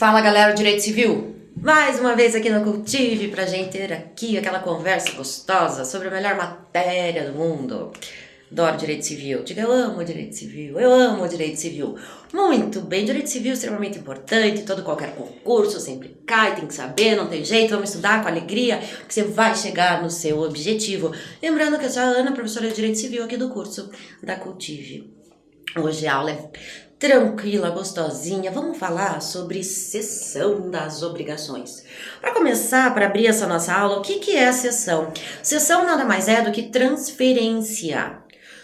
Fala galera do Direito Civil, mais uma vez aqui no Cultive pra gente ter aqui aquela conversa gostosa sobre a melhor matéria do mundo. Adoro Direito Civil, diga eu amo Direito Civil, eu amo Direito Civil. Muito bem, Direito Civil é extremamente importante, todo qualquer concurso sempre cai, tem que saber, não tem jeito, vamos estudar com alegria que você vai chegar no seu objetivo. Lembrando que eu sou a Ana, professora de Direito Civil aqui do curso da Cultive. Hoje a aula é tranquila, gostosinha. Vamos falar sobre cessão das obrigações. Para começar, para abrir essa nossa aula, o que é a cessão? Cessão nada mais é do que transferência.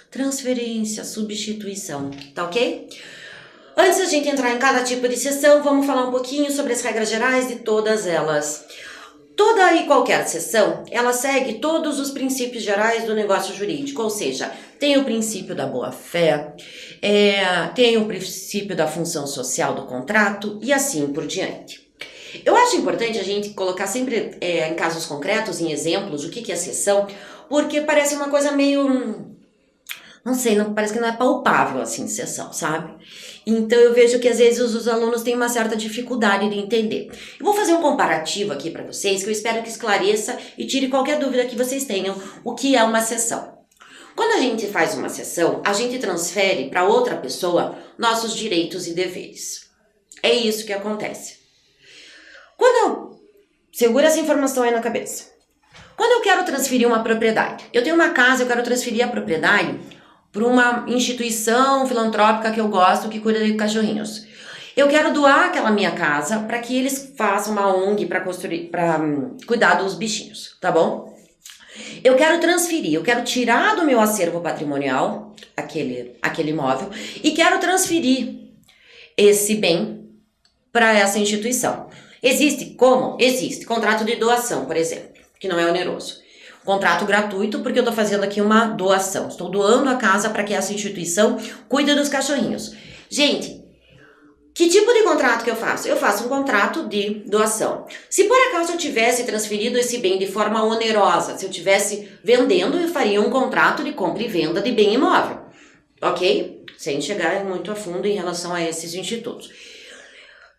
Transferência, substituição, tá ok? Antes da gente entrar em cada tipo de cessão, vamos falar um pouquinho sobre as regras gerais de todas elas. Toda e qualquer cessão, ela segue todos os princípios gerais do negócio jurídico, ou seja, tem o princípio da boa-fé, tem o princípio da função social do contrato e assim por diante. Eu acho importante a gente colocar sempre em casos concretos, em exemplos, o que é cessão, porque parece uma coisa meio... não sei, parece que não é palpável assim, cessão, sabe? Então eu vejo que às vezes os alunos têm uma certa dificuldade de entender. Eu vou fazer um comparativo aqui para vocês, que eu espero que esclareça e tire qualquer dúvida que vocês tenham o que é uma cessão. Quando a gente faz uma cessão, a gente transfere para outra pessoa nossos direitos e deveres. É isso que acontece. Segura essa informação aí na cabeça. Quando eu quero transferir uma propriedade, eu tenho uma casa, eu quero transferir a propriedade para uma instituição filantrópica que eu gosto, que cuida de cachorrinhos. Eu quero doar aquela minha casa para que eles façam uma ONG para cuidar dos bichinhos, tá bom? Eu quero transferir, eu quero tirar do meu acervo patrimonial aquele imóvel e quero transferir esse bem para essa instituição. Existe como? Existe. Contrato de doação, por exemplo, que não é oneroso. Contrato gratuito, porque eu estou fazendo aqui uma doação. Estou doando a casa para que essa instituição cuide dos cachorrinhos. Gente, que tipo de contrato que eu faço? Eu faço um contrato de doação. Se por acaso eu tivesse transferido esse bem de forma onerosa, se eu estivesse vendendo, eu faria um contrato de compra e venda de bem imóvel. Ok? Sem chegar muito a fundo em relação a esses institutos.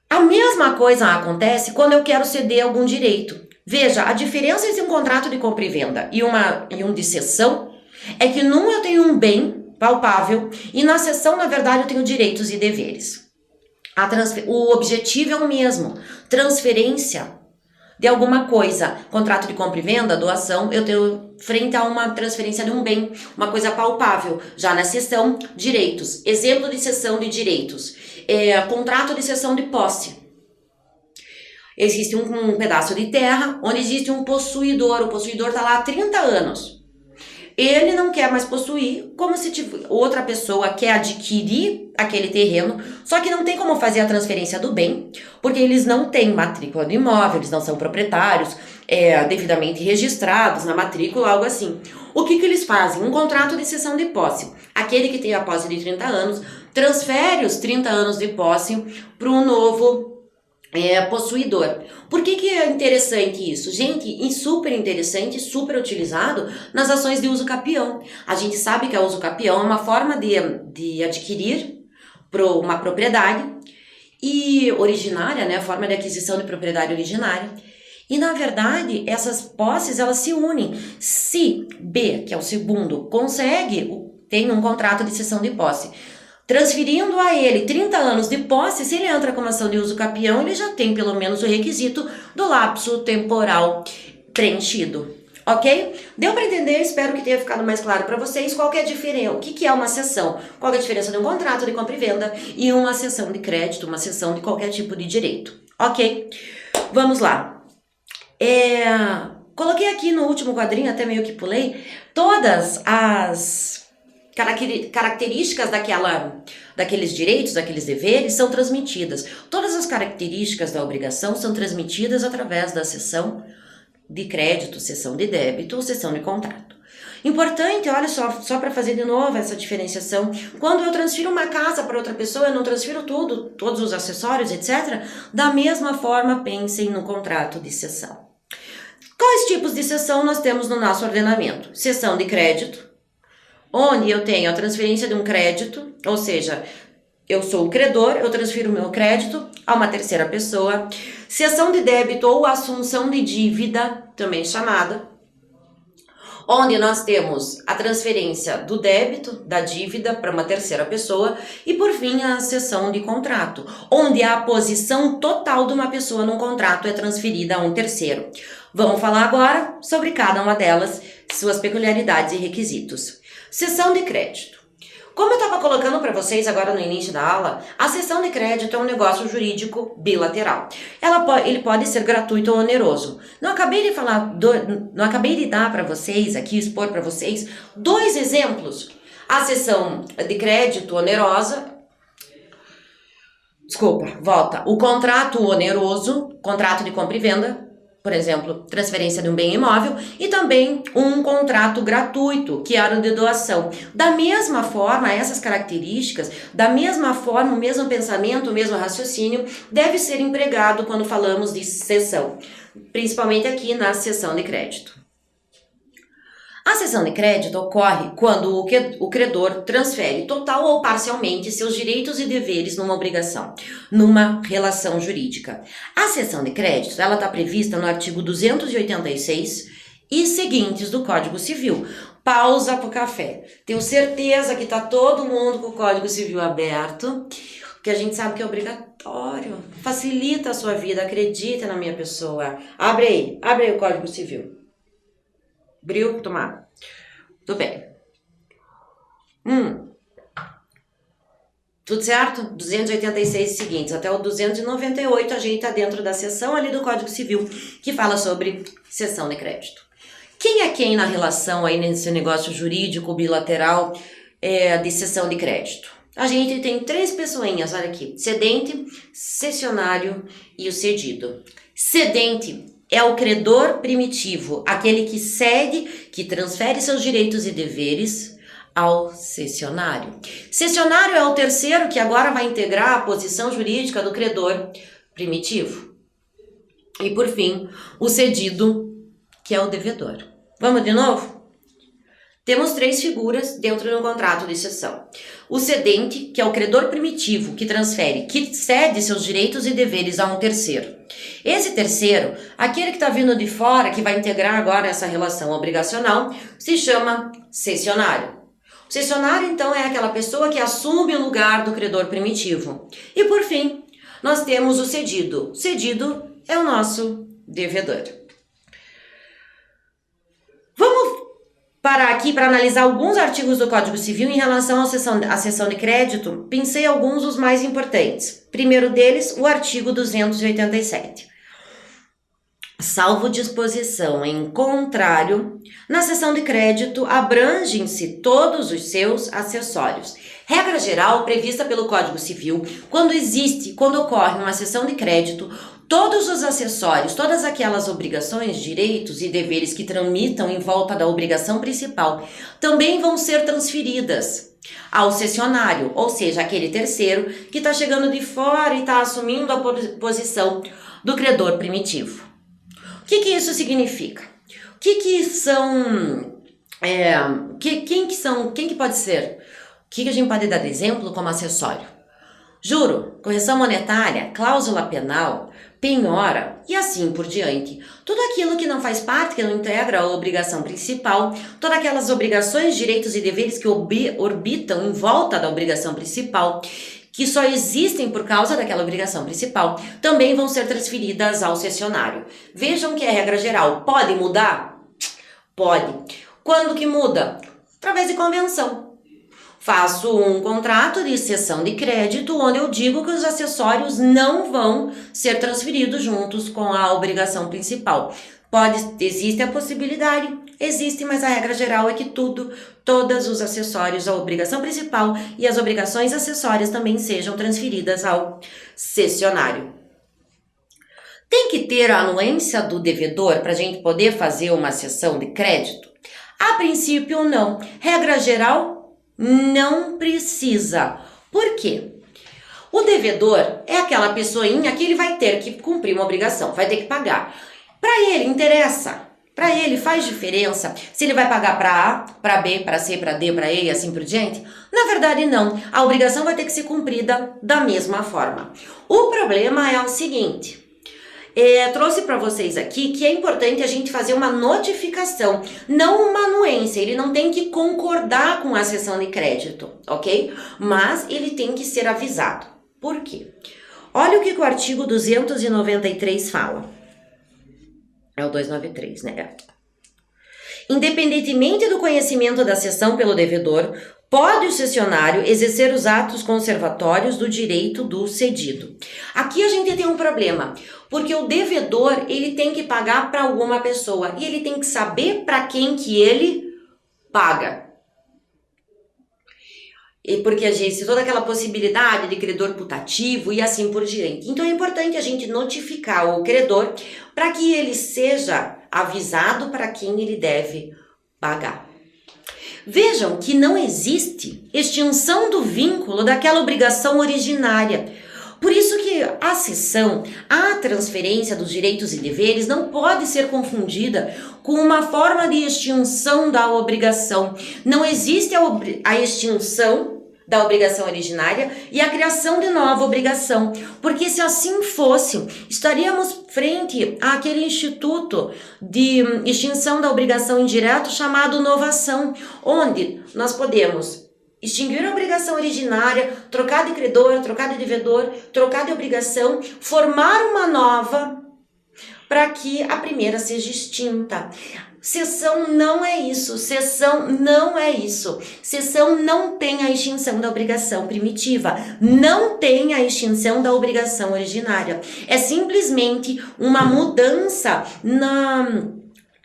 A mesma coisa acontece quando eu quero ceder algum direito. Veja, a diferença entre um contrato de compra e venda e um de cessão é que num eu tenho um bem palpável e na cessão, na verdade, eu tenho direitos e deveres. O objetivo é o mesmo, transferência de alguma coisa. Contrato de compra e venda, doação, eu tenho frente a uma transferência de um bem, uma coisa palpável. Já na cessão, direitos. Exemplo de cessão de direitos. Contrato de cessão de posse. Existe um pedaço de terra onde existe um possuidor. O possuidor está lá há 30 anos. Ele não quer mais possuir, como se outra pessoa quer adquirir aquele terreno, só que não tem como fazer a transferência do bem, porque eles não têm matrícula do imóvel, eles não são proprietários, devidamente registrados na matrícula, algo assim. O que eles fazem? Um contrato de cessão de posse. Aquele que tem a posse de 30 anos, transfere os 30 anos de posse para um novo possuidor. Por que é interessante isso? Gente, super interessante, super utilizado nas ações de uso capião. A gente sabe que a uso capião é uma forma de adquirir uma propriedade e originária, né? A forma de aquisição de propriedade originária. E na verdade, essas posses, elas se unem. Se B, que é o segundo, tem um contrato de cessão de posse, transferindo a ele 30 anos de posse, se ele entra com uma ação de uso capião, ele já tem pelo menos o requisito do lapso temporal preenchido, ok? Deu para entender? Espero que tenha ficado mais claro para vocês qual que é a diferença, o que é uma cessão, qual é a diferença de um contrato de compra e venda e uma cessão de crédito, uma cessão de qualquer tipo de direito, ok? Vamos lá. Coloquei aqui no último quadrinho, até meio que pulei, todas as características daqueles direitos, daqueles deveres são transmitidas. Todas as características da obrigação são transmitidas através da cessão de crédito, cessão de débito ou cessão de contrato. Importante, olha só para fazer de novo essa diferenciação. Quando eu transfiro uma casa para outra pessoa, eu não transfiro tudo, todos os acessórios, etc. Da mesma forma, pensem no contrato de cessão. Quais tipos de cessão nós temos no nosso ordenamento? Cessão de crédito, onde eu tenho a transferência de um crédito, ou seja, eu sou o credor, eu transfiro o meu crédito a uma terceira pessoa, cessão de débito ou assunção de dívida, também chamada, onde nós temos a transferência do débito, da dívida para uma terceira pessoa e, por fim, a cessão de contrato, onde a posição total de uma pessoa num contrato é transferida a um terceiro. Vamos falar agora sobre cada uma delas, suas peculiaridades e requisitos. Cessão de crédito. Como eu estava colocando para vocês agora no início da aula, a cessão de crédito é um negócio jurídico bilateral. Ele pode ser gratuito ou oneroso. Não acabei de dar para vocês aqui, expor para vocês, 2 exemplos. A cessão de crédito onerosa, o contrato oneroso, contrato de compra e venda, por exemplo, transferência de um bem imóvel, e também um contrato gratuito, que era o de doação. Da mesma forma, essas características, da mesma forma, o mesmo pensamento, o mesmo raciocínio, deve ser empregado quando falamos de cessão, principalmente aqui na cessão de crédito. A cessão de crédito ocorre quando o credor transfere total ou parcialmente seus direitos e deveres numa obrigação, numa relação jurídica. A cessão de crédito ela está prevista no artigo 286 e seguintes do Código Civil. Pausa para o café. Tenho certeza que está todo mundo com o Código Civil aberto, porque a gente sabe que é obrigatório. Facilita a sua vida, acredita na minha pessoa. Abre aí o Código Civil. Abriu, tomar. Tudo bem. Tudo certo? 286 seguintes. Até o 298 a gente tá dentro da seção ali do Código Civil que fala sobre cessão de crédito. Quem é quem na relação aí nesse negócio jurídico bilateral de cessão de crédito? A gente tem 3 pessoinhas, olha aqui. Cedente, cessionário e o cedido. Cedente é o credor primitivo, aquele que cede, que transfere seus direitos e deveres ao cessionário. Cessionário é o terceiro que agora vai integrar a posição jurídica do credor primitivo. E por fim, o cedido, que é o devedor. Vamos de novo? Temos 3 figuras dentro de um contrato de cessão. O cedente, que é o credor primitivo, que transfere, que cede seus direitos e deveres a um terceiro. Esse terceiro, aquele que está vindo de fora, que vai integrar agora essa relação obrigacional, se chama cessionário. O cessionário, então, é aquela pessoa que assume o lugar do credor primitivo. E, por fim, nós temos o cedido. O cedido é o nosso devedor. Vamos parar aqui para analisar alguns artigos do Código Civil em relação à cessão de crédito. Pensei alguns dos mais importantes. Primeiro deles, o artigo 287. Salvo disposição em contrário, na cessão de crédito abrangem-se todos os seus acessórios. Regra geral prevista pelo Código Civil, quando ocorre uma cessão de crédito, todos os acessórios, todas aquelas obrigações, direitos e deveres que tramitam em volta da obrigação principal, também vão ser transferidas ao cessionário, ou seja, aquele terceiro que está chegando de fora e está assumindo a posição do credor primitivo. O que isso significa? Quem que pode ser? O que a gente pode dar de exemplo como acessório? Juro, correção monetária, cláusula penal, penhora e assim por diante. Tudo aquilo que não faz parte, que não integra a obrigação principal, todas aquelas obrigações, direitos e deveres que orbitam em volta da obrigação principal, que só existem por causa daquela obrigação principal, também vão ser transferidas ao cessionário. Vejam que é regra geral. Pode mudar? Pode. Quando que muda? Através de convenção. Faço um contrato de cessão de crédito onde eu digo que os acessórios não vão ser transferidos juntos com a obrigação principal. Existe a possibilidade, existe, mas a regra geral é que todos os acessórios, a obrigação principal e as obrigações acessórias também sejam transferidas ao cessionário. Tem que ter a anuência do devedor para a gente poder fazer uma cessão de crédito? A princípio, não. Regra geral, não precisa. Por quê? O devedor é aquela pessoinha que ele vai ter que cumprir uma obrigação, vai ter que pagar. Para ele, interessa. Para ele faz diferença se ele vai pagar para A, para B, para C, para D, para E e assim por diante? Na verdade, não. A obrigação vai ter que ser cumprida da mesma forma. O problema é o seguinte. Trouxe para vocês aqui que é importante a gente fazer uma notificação, não uma anuência. Ele não tem que concordar com a cessão de crédito, ok? Mas ele tem que ser avisado. Por quê? Olha o que o artigo 293 fala. É o 293, né? Independentemente do conhecimento da cessão pelo devedor, pode o cessionário exercer os atos conservatórios do direito do cedido. Aqui a gente tem um problema, porque o devedor ele tem que pagar para alguma pessoa e ele tem que saber para quem que ele paga. E porque existe toda aquela possibilidade de credor putativo e assim por diante. Então é importante a gente notificar o credor para que ele seja avisado para quem ele deve pagar. Vejam que não existe extinção do vínculo daquela obrigação originária. Por isso que a cessão, a transferência dos direitos e deveres não pode ser confundida com uma forma de extinção da obrigação. Não existe a extinção da obrigação originária e a criação de nova obrigação, porque se assim fosse, estaríamos frente àquele instituto de extinção da obrigação indireta chamado novação, onde nós podemos extinguir a obrigação originária, trocar de credor, trocar de devedor, trocar de obrigação, formar uma nova para que a primeira seja extinta. Cessão não é isso, cessão não é isso. Cessão não tem a extinção da obrigação primitiva, não tem a extinção da obrigação originária. É simplesmente uma mudança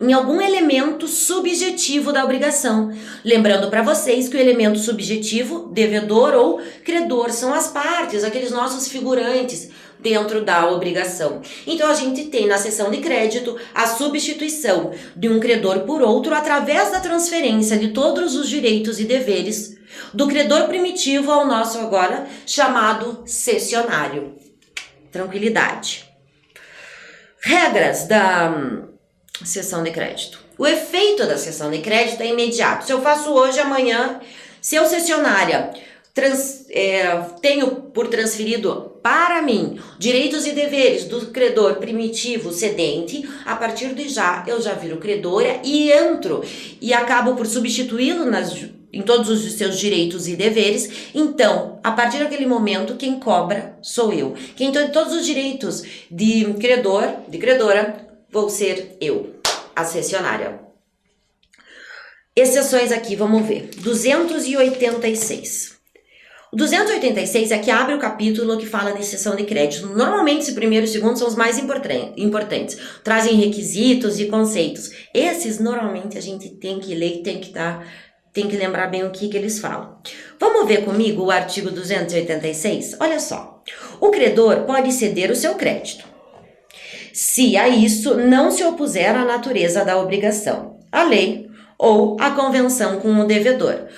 em algum elemento subjetivo da obrigação. Lembrando para vocês que o elemento subjetivo, devedor ou credor, são as partes, aqueles nossos figurantes dentro da obrigação. Então a gente tem na cessão de crédito a substituição de um credor por outro através da transferência de todos os direitos e deveres do credor primitivo ao nosso agora chamado cessionário. Tranquilidade. Regras da cessão de crédito. O efeito da cessão de crédito é imediato. Se eu faço hoje, amanhã, se eu cessionária tenho por transferido para mim direitos e deveres do credor primitivo cedente, a partir de já eu já viro credora e entro e acabo por substituí-lo em todos os seus direitos e deveres. Então, a partir daquele momento, quem cobra sou eu. Quem tem todos os direitos de credor, de credora, vou ser eu, a cessionária. Exceções aqui, vamos ver. 286. O 286 é que abre o capítulo que fala de exceção de crédito. Normalmente, esse primeiro e o segundo são os mais importantes. Trazem requisitos e conceitos. Esses, normalmente, a gente tem que ler e tem que lembrar bem o que eles falam. Vamos ver comigo o artigo 286? Olha só. O credor pode ceder o seu crédito, se a isso não se opuser à natureza da obrigação, a lei ou a convenção com o devedor.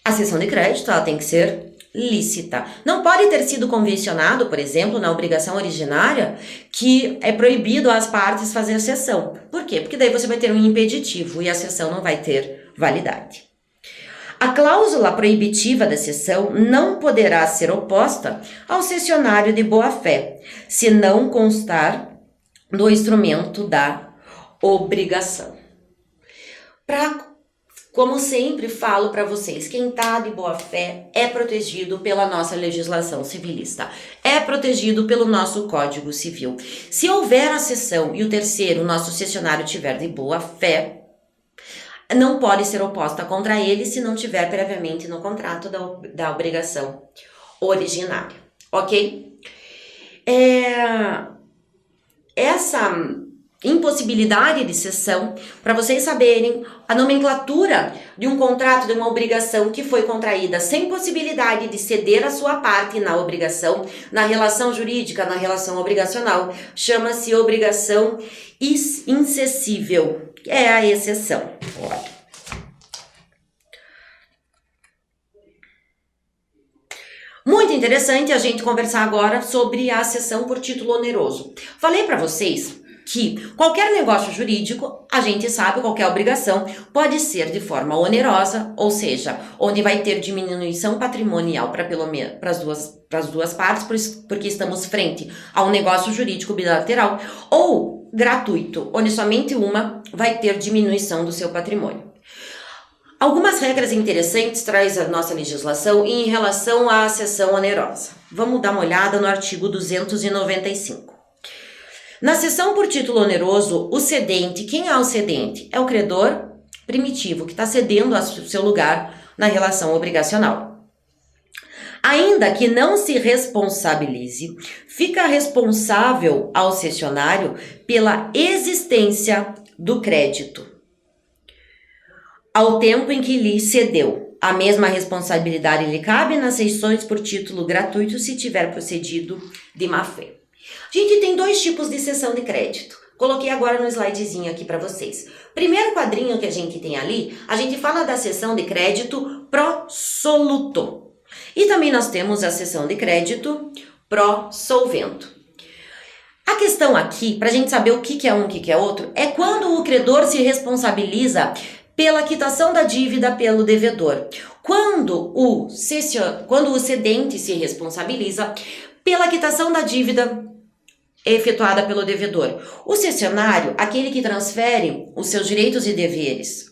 A cessão de crédito ela tem que ser lícita. Não pode ter sido convencionado, por exemplo, na obrigação originária, que é proibido às partes fazer cessão. Por quê? Porque daí você vai ter um impeditivo e a cessão não vai ter validade. A cláusula proibitiva da cessão não poderá ser oposta ao cessionário de boa-fé, se não constar no instrumento da obrigação. Como sempre falo para vocês, quem está de boa-fé é protegido pela nossa legislação civilista, é protegido pelo nosso Código Civil. Se houver a cessão e o terceiro, o nosso cessionário, tiver de boa-fé, não pode ser oposta contra ele se não tiver previamente no contrato da obrigação originária, ok? Essa impossibilidade de cessão, para vocês saberem, a nomenclatura de um contrato, de uma obrigação que foi contraída sem possibilidade de ceder a sua parte na obrigação, na relação jurídica, na relação obrigacional, chama-se obrigação incessível, é a exceção. Olha. Muito interessante a gente conversar agora sobre a cessão por título oneroso. Falei para vocês que qualquer negócio jurídico, a gente sabe, qualquer obrigação pode ser de forma onerosa, ou seja, onde vai ter diminuição patrimonial para as duas partes, porque estamos frente a um negócio jurídico bilateral, ou gratuito, onde somente uma vai ter diminuição do seu patrimônio. Algumas regras interessantes traz a nossa legislação em relação à cessão onerosa. Vamos dar uma olhada no artigo 295. Na cessão por título oneroso, o cedente, quem é o cedente? É o credor primitivo que está cedendo o seu lugar na relação obrigacional. Ainda que não se responsabilize, fica responsável ao cessionário pela existência do crédito, ao tempo em que lhe cedeu. A mesma responsabilidade lhe cabe nas cessões por título gratuito se tiver procedido de má-fé. A gente tem dois tipos de cessão de crédito. Coloquei agora no slidezinho aqui para vocês. Primeiro quadrinho que a gente tem ali, a gente fala da cessão de crédito pro soluto. E também nós temos a cessão de crédito pro solvento. A questão aqui, para a gente saber o que é um e o que é outro, é quando o credor se responsabiliza pela quitação da dívida pelo devedor. Quando o cedente se responsabiliza pela quitação da dívida efetuada pelo devedor. O cessionário, aquele que transfere os seus direitos e deveres.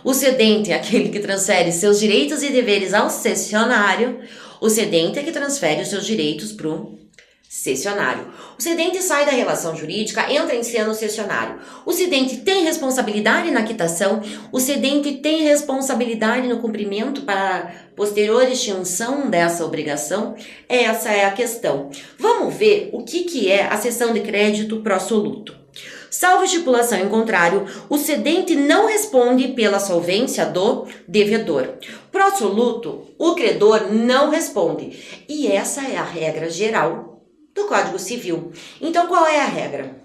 O cedente é aquele que transfere seus direitos e deveres ao cessionário. O cedente é que transfere os seus direitos para o cessionário. O cedente sai da relação jurídica, entra em cena no cessionário. O cedente tem responsabilidade na quitação, o cedente tem responsabilidade no cumprimento para posterior extinção dessa obrigação. Essa é a questão. Vamos ver o que é a cessão de crédito pró-soluto. Salvo estipulação em contrário, o cedente não responde pela solvência do devedor. Pró-soluto, o credor não responde. E essa é a regra geral do Código Civil. Então, qual é a regra?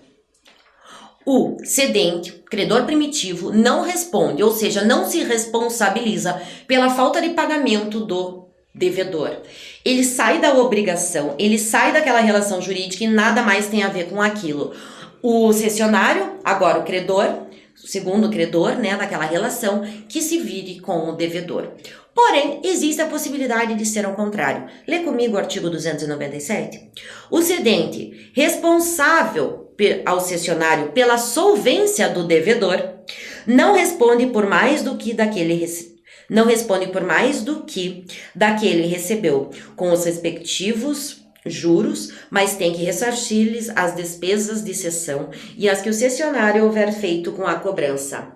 O cedente, credor primitivo, não responde, ou seja, não se responsabiliza pela falta de pagamento do devedor. Ele sai da obrigação, ele sai daquela relação jurídica e nada mais tem a ver com aquilo. O cessionário, agora o credor, o segundo credor, né, daquela relação, que se vire com o devedor. Porém, existe a possibilidade de ser ao contrário. Lê comigo o artigo 297. O cedente, responsável ao cessionário pela solvência do devedor, não responde por mais do que daquele recebeu, com os respectivos juros, mas tem que ressarcir-lhes as despesas de cessão e as que o cessionário houver feito com a cobrança.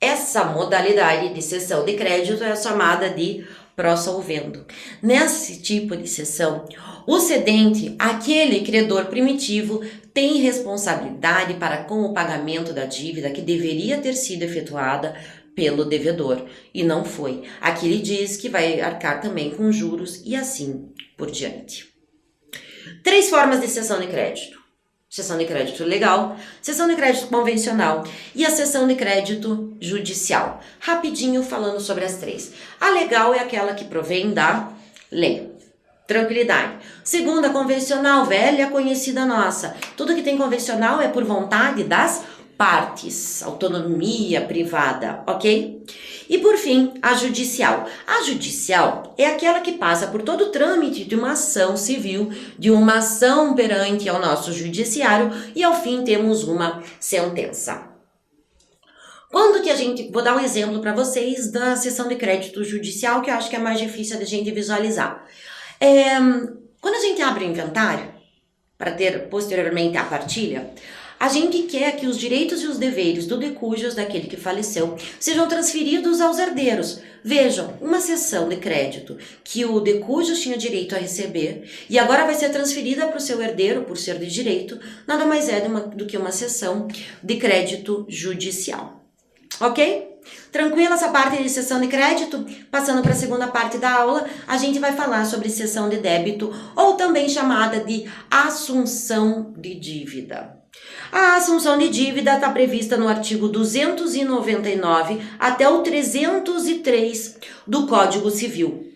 Essa modalidade de cessão de crédito é chamada de pró-solvendo. Nesse tipo de cessão, o cedente, aquele credor primitivo, tem responsabilidade para com o pagamento da dívida que deveria ter sido efetuada pelo devedor e não foi. Aqui ele diz que vai arcar também com juros e assim por diante. 3 formas de cessão de crédito. Cessão de crédito legal, cessão de crédito convencional e a cessão de crédito judicial. Rapidinho falando sobre as 3. A legal é aquela que provém da lei. Tranquilidade. Segunda, convencional, velha conhecida nossa. Tudo que tem convencional é por vontade das partes, autonomia privada, ok? E por fim, a judicial. A judicial é aquela que passa por todo o trâmite de uma ação civil, de uma ação perante ao nosso judiciário e ao fim temos uma sentença. Vou dar um exemplo para vocês da cessão de crédito judicial, que eu acho que é mais difícil da gente visualizar. Quando a gente abre o inventário, para ter posteriormente a partilha, a gente quer que os direitos e os deveres do decujus daquele que faleceu sejam transferidos aos herdeiros. Vejam, uma cessão de crédito que o decujus tinha direito a receber e agora vai ser transferida para o seu herdeiro por ser de direito, nada mais é do que uma cessão de crédito judicial. Ok? Tranquila essa parte de cessão de crédito? Passando para a segunda parte da aula, a gente vai falar sobre cessão de débito, ou também chamada de assunção de dívida. A assunção de dívida está prevista no artigo 299 até o 303 do Código Civil.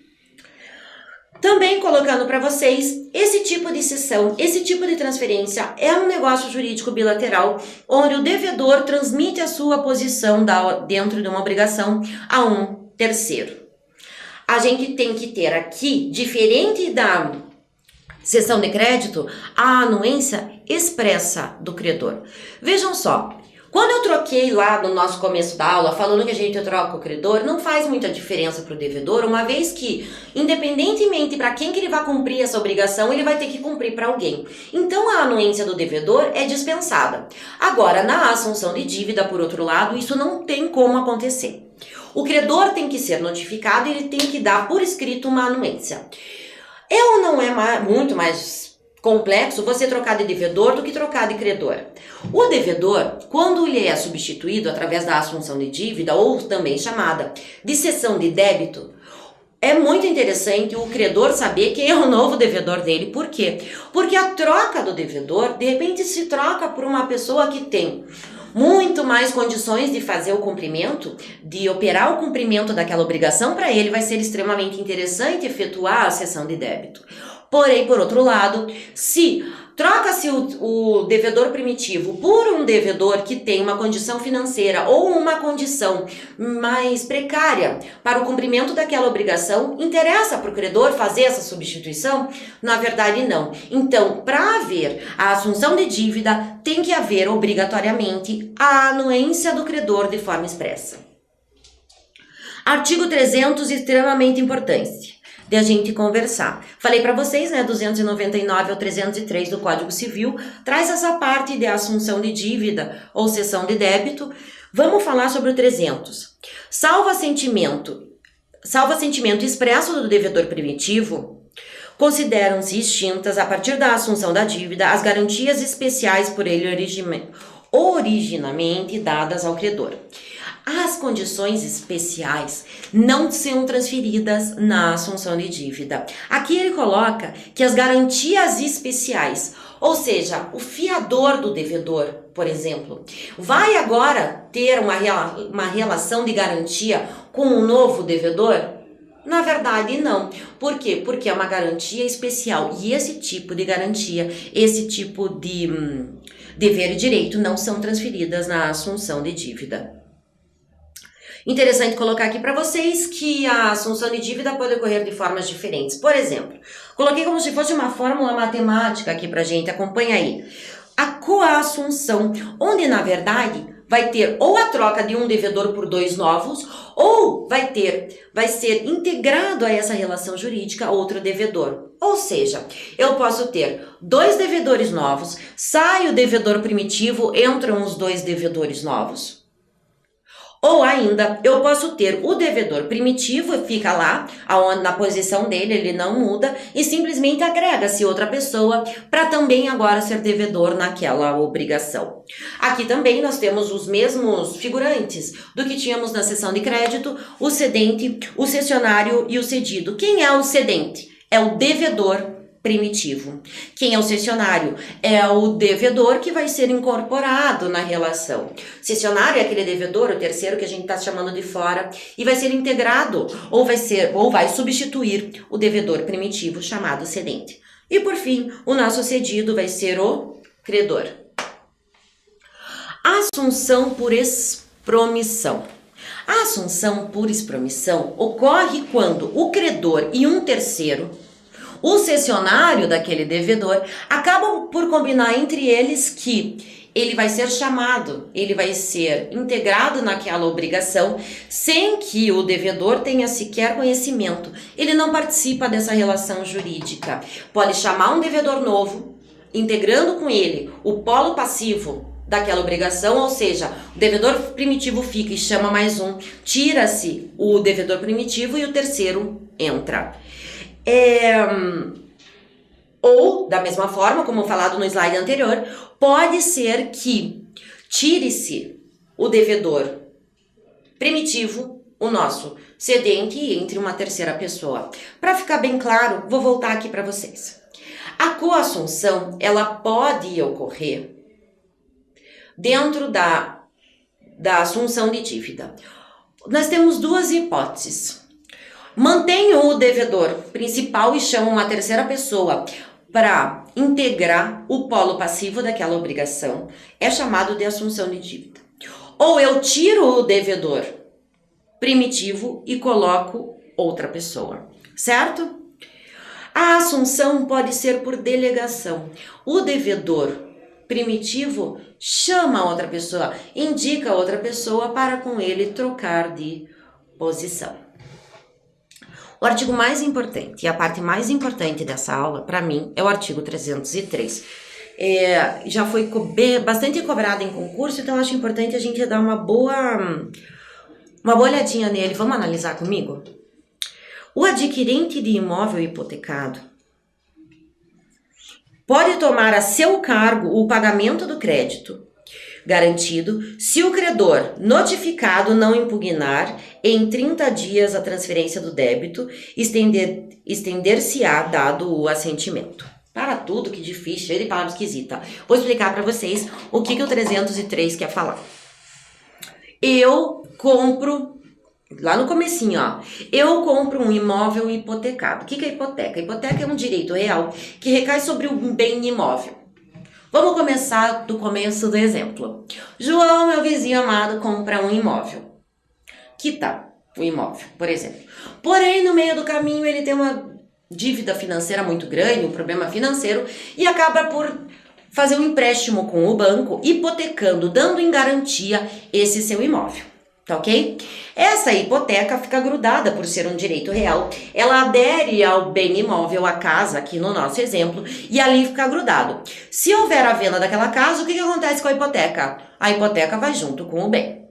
Também colocando para vocês, esse tipo de cessão, esse tipo de transferência é um negócio jurídico bilateral, onde o devedor transmite a sua posição dentro de uma obrigação a um terceiro. A gente tem que ter aqui, diferente da cessão de crédito, a anuência expressa do credor. Vejam só, quando eu troquei lá no nosso começo da aula, falando que a gente troca o credor, não faz muita diferença para o devedor, uma vez que, independentemente para quem que ele vai cumprir essa obrigação, ele vai ter que cumprir para alguém. Então, a anuência do devedor é dispensada. Agora, na assunção de dívida, por outro lado, isso não tem como acontecer. O credor tem que ser notificado e ele tem que dar por escrito uma anuência. Ou não é muito mais complexo você trocar de devedor do que trocar de credor. O devedor, quando ele é substituído através da assunção de dívida, ou também chamada de cessão de débito, é muito interessante o credor saber quem é o novo devedor dele. Por quê? Porque a troca do devedor, de repente, se troca por uma pessoa que tem muito mais condições de fazer o cumprimento, de operar o cumprimento daquela obrigação. Para ele vai ser extremamente interessante efetuar a cessão de débito. Porém, por outro lado, se troca-se o devedor primitivo por um devedor que tem uma condição financeira ou uma condição mais precária para o cumprimento daquela obrigação, interessa para o credor fazer essa substituição? Na verdade, não. Então, para haver a assunção de dívida, tem que haver obrigatoriamente a anuência do credor de forma expressa. Artigo 300, extremamente importante de a gente conversar. Falei para vocês, né, 299 ao 303 do Código Civil, traz essa parte de assunção de dívida ou cessão de débito. Vamos falar sobre o 300. Salvo assentimento expresso do devedor primitivo, consideram-se extintas, a partir da assunção da dívida, as garantias especiais por ele originalmente dadas ao credor. As condições especiais não são transferidas na assunção de dívida. Aqui ele coloca que as garantias especiais, ou seja, o fiador do devedor, por exemplo, vai agora ter uma relação de garantia com o novo devedor? Na verdade, não. Por quê? Porque é uma garantia especial. E esse tipo de garantia, esse tipo de dever e direito não são transferidas na assunção de dívida. Interessante colocar aqui para vocês que a assunção de dívida pode ocorrer de formas diferentes. Por exemplo, coloquei como se fosse uma fórmula matemática aqui para a gente, acompanha aí. A coassunção, onde na verdade vai ter ou a troca de um devedor por dois novos, ou vai ser integrado a essa relação jurídica outro devedor. Ou seja, eu posso ter dois devedores novos, sai o devedor primitivo, entram os dois devedores novos. Ou ainda, eu posso ter o devedor primitivo, fica lá, na posição dele, ele não muda, e simplesmente agrega-se outra pessoa para também agora ser devedor naquela obrigação. Aqui também nós temos os mesmos figurantes do que tínhamos na cessão de crédito, o cedente, o cessionário e o cedido. Quem é o cedente? É o devedor primitivo. Quem é o cessionário? É o devedor que vai ser incorporado na relação. Cessionário é aquele devedor, o terceiro que a gente está chamando de fora, e vai ser integrado ou vai substituir o devedor primitivo chamado cedente. E por fim, o nosso cedido vai ser o credor. Assunção por expromissão. A assunção por expromissão ocorre quando o credor e um terceiro, o cessionário daquele devedor, acabam por combinar entre eles que ele vai ser chamado, ele vai ser integrado naquela obrigação sem que o devedor tenha sequer conhecimento. Ele não participa dessa relação jurídica. Pode chamar um devedor novo, integrando com ele o polo passivo daquela obrigação, ou seja, o devedor primitivo fica e chama mais um, tira-se o devedor primitivo e o terceiro entra. Ou, da mesma forma, como falado no slide anterior, pode ser que tire-se o devedor primitivo, o nosso cedente, e entre uma terceira pessoa. Para ficar bem claro, vou voltar aqui para vocês. A coassunção, ela pode ocorrer dentro da assunção de dívida. Nós temos duas hipóteses. Mantenho o devedor principal e chamo uma terceira pessoa para integrar o polo passivo daquela obrigação. É chamado de assunção de dívida. Ou eu tiro o devedor primitivo e coloco outra pessoa, certo? A assunção pode ser por delegação. O devedor primitivo chama outra pessoa, indica outra pessoa para com ele trocar de posição. O artigo mais importante e a parte mais importante dessa aula, para mim, é o artigo 303. Já foi bastante cobrado em concurso, então acho importante a gente dar uma boa olhadinha nele. Vamos analisar comigo? O adquirente de imóvel hipotecado pode tomar a seu cargo o pagamento do crédito garantido se o credor notificado não impugnar em 30 dias a transferência do débito, estender-se-á dado o assentimento. Para tudo, que difícil, cheio de palavra esquisita. Vou explicar para vocês o que o 303 quer falar. Eu compro, lá no comecinho, ó, eu compro um imóvel hipotecado. O que é hipoteca? Hipoteca é um direito real que recai sobre um bem imóvel. Vamos começar do começo do exemplo. João, meu vizinho amado, compra um imóvel. Quita o imóvel, por exemplo. Porém, no meio do caminho, ele tem uma dívida financeira muito grande, um problema financeiro, e acaba por fazer um empréstimo com o banco, hipotecando, dando em garantia esse seu imóvel. Tá ok? Essa hipoteca fica grudada por ser um direito real, ela adere ao bem imóvel, a casa, aqui no nosso exemplo, e ali fica grudado. Se houver a venda daquela casa, o que acontece com a hipoteca? A hipoteca vai junto com o bem.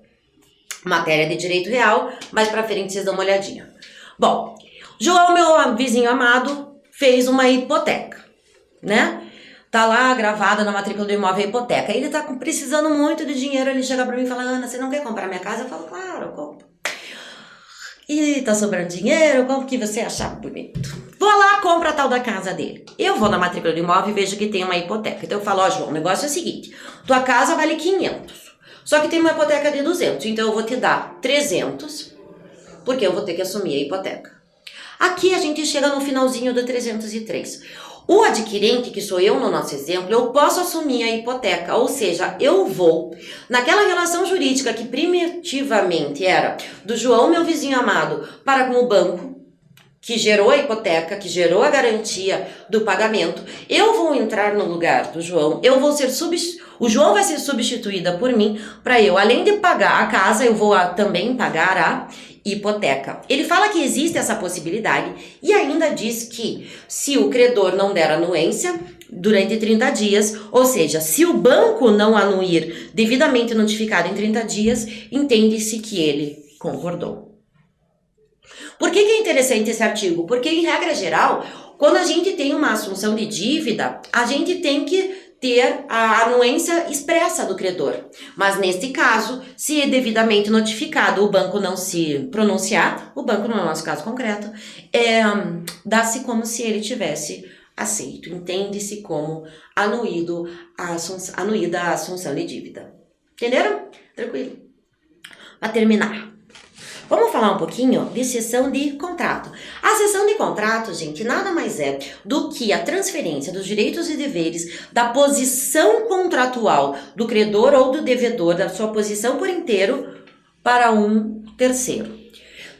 Matéria de direito real, mais pra frente vocês dão uma olhadinha. Bom, João, meu vizinho amado, fez uma hipoteca, né? Tá lá gravada na matrícula do imóvel a hipoteca. Ele tá precisando muito de dinheiro, ele chega pra mim e fala: Ana, você não quer comprar minha casa? Eu falo: claro, eu compro. E tá sobrando dinheiro, eu compro o que você achar bonito. Vou lá, compro a tal da casa dele. Eu vou na matrícula do imóvel e vejo que tem uma hipoteca. Então eu falo: ó, João, o negócio é o seguinte, tua casa vale 500, só que tem uma hipoteca de 200, então eu vou te dar 300, porque eu vou ter que assumir a hipoteca. Aqui a gente chega no finalzinho do 303. O adquirente, que sou eu no nosso exemplo, eu posso assumir a hipoteca, ou seja, eu vou naquela relação jurídica que primitivamente era do João, meu vizinho amado, para com o banco, que gerou a hipoteca, que gerou a garantia do pagamento, eu vou entrar no lugar do João, o João vai ser substituída por mim, para eu, além de pagar a casa, eu vou também pagar a hipoteca. Ele fala que existe essa possibilidade e ainda diz que se o credor não der anuência durante 30 dias, ou seja, se o banco não anuir devidamente notificado em 30 dias, entende-se que ele concordou. Por que é interessante esse artigo? Porque, em regra geral, quando a gente tem uma assunção de dívida, a gente tem que ter a anuência expressa do credor. Mas, neste caso, se é devidamente notificado, o banco não se pronunciar, o banco, no nosso caso concreto, dá-se como se ele tivesse aceito. Entende-se como anuída a assunção de dívida. Entenderam? Tranquilo. Para terminar, vamos falar um pouquinho de cessão de contrato. A cessão de contrato, gente, nada mais é do que a transferência dos direitos e deveres da posição contratual do credor ou do devedor, da sua posição por inteiro, para um terceiro.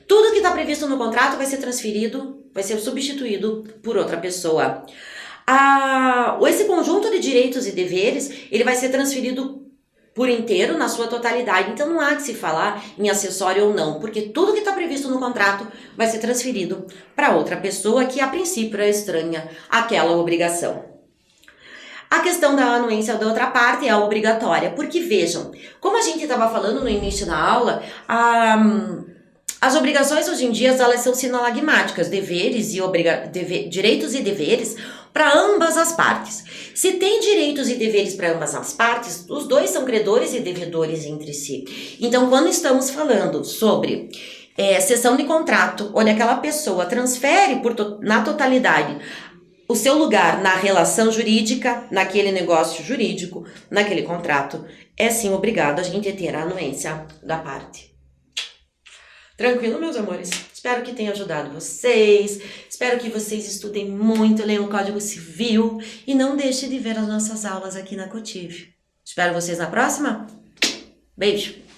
Tudo que está previsto no contrato vai ser transferido, vai ser substituído por outra pessoa. Esse conjunto de direitos e deveres, ele vai ser transferido por inteiro, na sua totalidade. Então não há que se falar em acessório ou não, porque tudo que está previsto no contrato vai ser transferido para outra pessoa que a princípio é estranha àquela obrigação. A questão da anuência da outra parte é obrigatória, porque vejam, como a gente estava falando no início da aula, as obrigações hoje em dia elas são sinalagmáticas, direitos e deveres para ambas as partes. Se tem direitos e deveres para ambas as partes, os dois são credores e devedores entre si. Então, quando estamos falando sobre cessão de contrato, onde aquela pessoa transfere na totalidade o seu lugar na relação jurídica, naquele negócio jurídico, naquele contrato, é sim obrigado a gente ter a anuência da parte. Tranquilo, meus amores? Espero que tenha ajudado vocês, espero que vocês estudem muito, leiam o Código Civil e não deixem de ver as nossas aulas aqui na Cotiv. Espero vocês na próxima. Beijo!